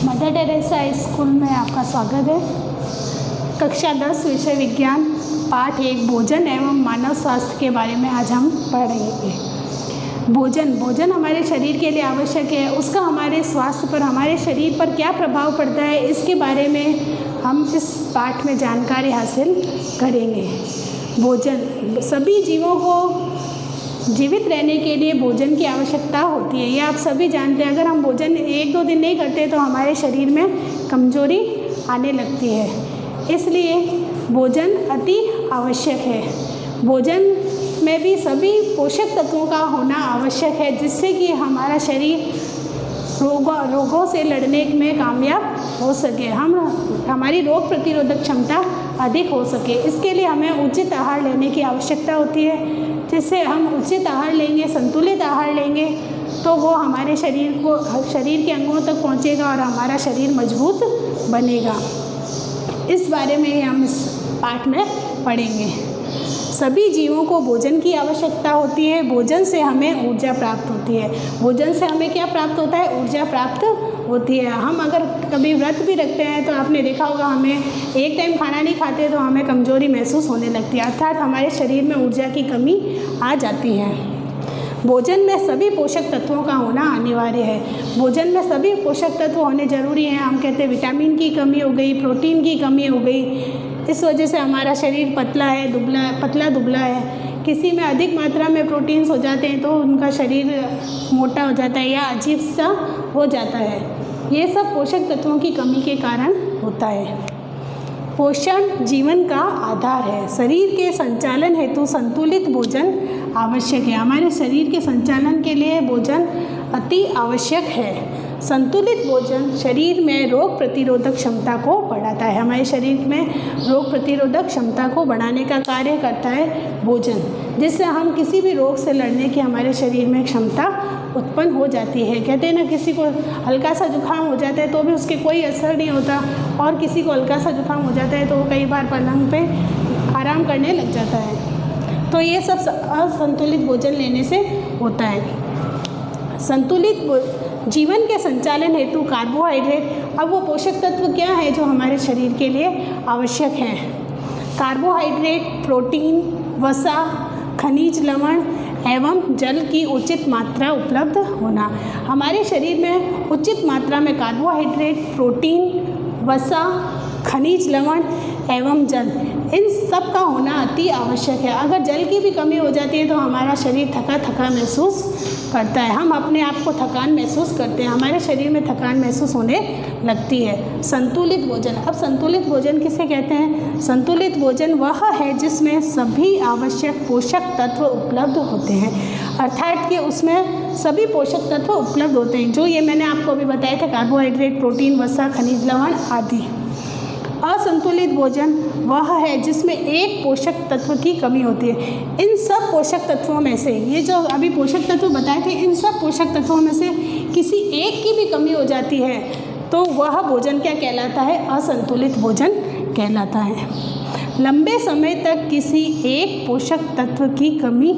Mother Teresa school में आपका स्वागत है। कक्षा 10 विषय विज्ञान पाठ 1 भोजन एवं मानव स्वास्थ्य के बारे में आज हम पढ़ेंगे। भोजन हमारे शरीर के लिए आवश्यक है, उसका हमारे स्वास्थ्य पर, हमारे शरीर पर क्या प्रभाव पड़ता है, इसके बारे में हम इस पाठ में जानकारी हासिल करेंगे। भोजन सभी जीवों को जीवित रहने के लिए भोजन की आवश्यकता होती है, ये आप सभी जानते हैं। अगर हम भोजन 1-2 दिन नहीं करते तो हमारे शरीर में कमजोरी आने लगती है, इसलिए भोजन अति आवश्यक है। भोजन में भी सभी पोषक तत्वों का होना आवश्यक है, जिससे कि हमारा शरीर रोगों से लड़ने में कामयाब हो सके, हमारी रोग प्रतिरोधक क्षमता अधिक हो सके। इसके लिए हमें उचित आहार लेने की आवश्यकता होती है। जिससे हम उचित आहार लेंगे, संतुलित आहार लेंगे तो वो हमारे शरीर के अंगों तक पहुँचेगा और हमारा शरीर मजबूत बनेगा। इस बारे में हम इस पाठ में पढ़ेंगे। सभी जीवों को भोजन की आवश्यकता होती है। भोजन से हमें ऊर्जा प्राप्त होती है। भोजन से हमें क्या प्राप्त होता है? ऊर्जा प्राप्त होती है। हम अगर कभी व्रत भी रखते हैं तो आपने देखा होगा, हमें एक टाइम खाना नहीं खाते तो हमें कमजोरी महसूस होने लगती है, अर्थात हमारे शरीर में ऊर्जा की कमी आ जाती है। भोजन में सभी पोषक तत्वों का होना अनिवार्य है। भोजन में सभी पोषक तत्व होने जरूरी हैं। हम कहते हैं विटामिन की कमी हो गई, प्रोटीन की कमी हो गई, इस वजह से हमारा शरीर पतला दुबला है। किसी में अधिक मात्रा में प्रोटीन्स हो जाते हैं तो उनका शरीर मोटा हो जाता है या अजीब सा हो जाता है। ये सब पोषक तत्वों की कमी के कारण होता है। पोषण जीवन का आधार है। शरीर के संचालन हेतु संतुलित भोजन आवश्यक है। हमारे शरीर के संचालन के लिए भोजन अति आवश्यक है। संतुलित भोजन शरीर में रोग प्रतिरोधक क्षमता को बढ़ाता है। हमारे शरीर में रोग प्रतिरोधक क्षमता को बढ़ाने का कार्य करता है भोजन, जिससे हम किसी भी रोग से लड़ने की हमारे शरीर में क्षमता उत्पन्न हो जाती है। कहते हैं ना, किसी को हल्का सा जुकाम हो जाता है तो भी उसके कोई असर नहीं होता, और किसी को हल्का सा जुकाम हो जाता है तो वो कई बार पलंग पे आराम करने लग जाता है। तो ये सब असंतुलित भोजन लेने से होता है। संतुलित जीवन के संचालन हेतु कार्बोहाइड्रेट, अब वो पोषक तत्व क्या है जो हमारे शरीर के लिए आवश्यक हैं? कार्बोहाइड्रेट, प्रोटीन, वसा, खनिज लवण एवं जल की उचित मात्रा उपलब्ध होना। हमारे शरीर में उचित मात्रा में कार्बोहाइड्रेट, प्रोटीन, वसा, खनिज लवण एवं जल, इन सब का होना अति आवश्यक है। अगर जल की भी कमी हो जाती है तो हमारा शरीर थका महसूस करता है, हम अपने आप को थकान महसूस करते हैं, हमारे शरीर में थकान महसूस होने लगती है। संतुलित भोजन, अब संतुलित भोजन किसे कहते हैं? संतुलित भोजन वह है जिसमें सभी आवश्यक पोषक तत्व उपलब्ध होते हैं, अर्थात कि उसमें सभी पोषक तत्व उपलब्ध होते हैं, जो ये मैंने आपको अभी बताया था, कार्बोहाइड्रेट, प्रोटीन, वसा, खनिज लवण आदि। असंतुलित भोजन वह है जिसमें एक पोषक तत्व की कमी होती है। इन सब पोषक तत्वों में से, ये जो अभी पोषक तत्व बताए थे, इन सब पोषक तत्वों में से किसी एक की भी कमी हो जाती है तो वह भोजन क्या कहलाता है? असंतुलित भोजन कहलाता है। लंबे समय तक किसी एक पोषक तत्व की कमी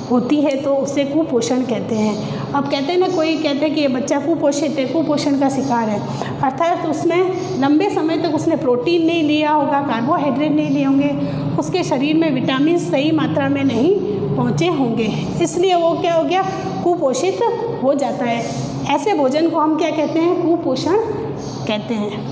होती है तो उसे कुपोषण कहते हैं। अब कहते हैं ना, कोई कहते हैं कि ये बच्चा कुपोषित है, कुपोषण का शिकार है, अर्थात उसमें लंबे समय तक उसने प्रोटीन नहीं लिया होगा, कार्बोहाइड्रेट नहीं लिए होंगे, उसके शरीर में विटामिन सही मात्रा में नहीं पहुँचे होंगे, इसलिए वो क्या हो गया? कुपोषित हो जाता है। ऐसे भोजन को हम क्या कहते हैं? कुपोषण कहते हैं।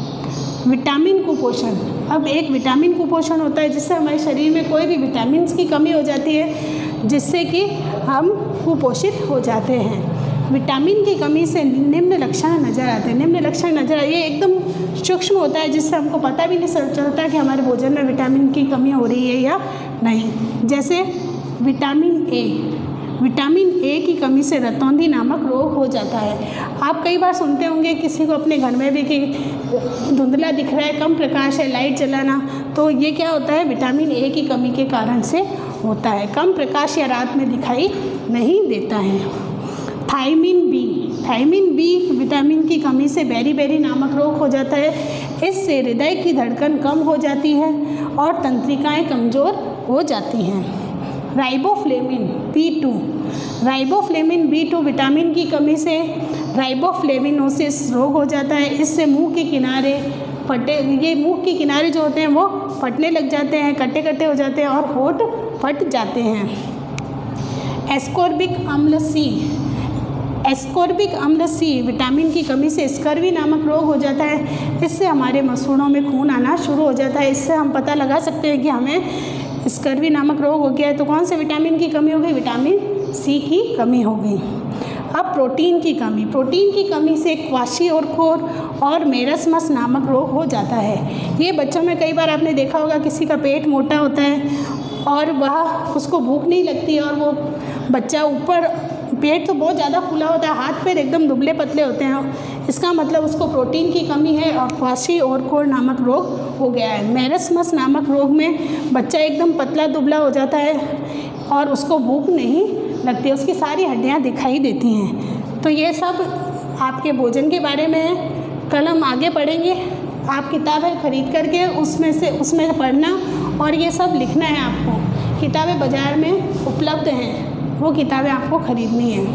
विटामिन कुपोषण, अब एक विटामिन कुपोषण होता है जिससे हमारे शरीर में कोई भी विटामिन की कमी हो जाती है, जिससे कि हम कुपोषित हो जाते हैं। विटामिन की कमी से निम्न लक्षण नज़र आते हैं। निम्न लक्षण नज़र, ये एकदम सूक्ष्म होता है जिससे हमको पता भी नहीं चलता कि हमारे भोजन में विटामिन की कमी हो रही है या नहीं। जैसे विटामिन ए की कमी से रतौंधी नामक रोग हो जाता है। आप कई बार सुनते होंगे किसी को अपने घर में भी कि धुंधला दिख रहा है, कम प्रकाश है, लाइट जलाना, तो ये क्या होता है? विटामिन ए की कमी के कारण से होता है। कम प्रकाश या रात में दिखाई नहीं देता है। थायमिन बी विटामिन की कमी से बेरी नामक रोग हो जाता है। इससे हृदय की धड़कन कम हो जाती है और तंत्रिकाएं कमज़ोर हो जाती हैं। राइबोफ्लेविन B2 विटामिन की कमी से राइबोफ्लेविनोसिस रोग हो जाता है। इससे मुंह के किनारे ये मुंह के किनारे जो होते हैं वो फटने लग जाते हैं, कटे कटे हो जाते हैं और होंठ फट जाते हैं। एस्कॉर्बिक अम्ल सी विटामिन की कमी से स्कर्वी नामक रोग हो जाता है। इससे हमारे मसूड़ों में खून आना शुरू हो जाता है। इससे हम पता लगा सकते हैं कि हमें स्कर्वी नामक रोग हो गया है। तो कौन से विटामिन की कमी हो गई? विटामिन सी की कमी हो गई। अब प्रोटीन की कमी से क्वाशियोरकोर और मेरस्मस नामक रोग हो जाता है। ये बच्चों में कई बार आपने देखा होगा, किसी का पेट मोटा होता है और वह उसको भूख नहीं लगती और वो बच्चा ऊपर पेट तो बहुत ज़्यादा फूला होता है, हाथ पैर एकदम दुबले पतले होते हैं। इसका मतलब उसको प्रोटीन की कमी है और क्वाशियोरकोर नामक रोग हो गया है। मेरस्मस नामक रोग में बच्चा एकदम पतला दुबला हो जाता है और उसको भूख नहीं लगती, उसकी सारी हड्डियाँ दिखाई देती हैं। तो ये सब आपके भोजन के बारे में है। कल हम आगे पढ़ेंगे। आप किताबें खरीद करके उसमें पढ़ना और ये सब लिखना है आपको। किताबें बाज़ार में उपलब्ध हैं, वो किताबें आपको खरीदनी है।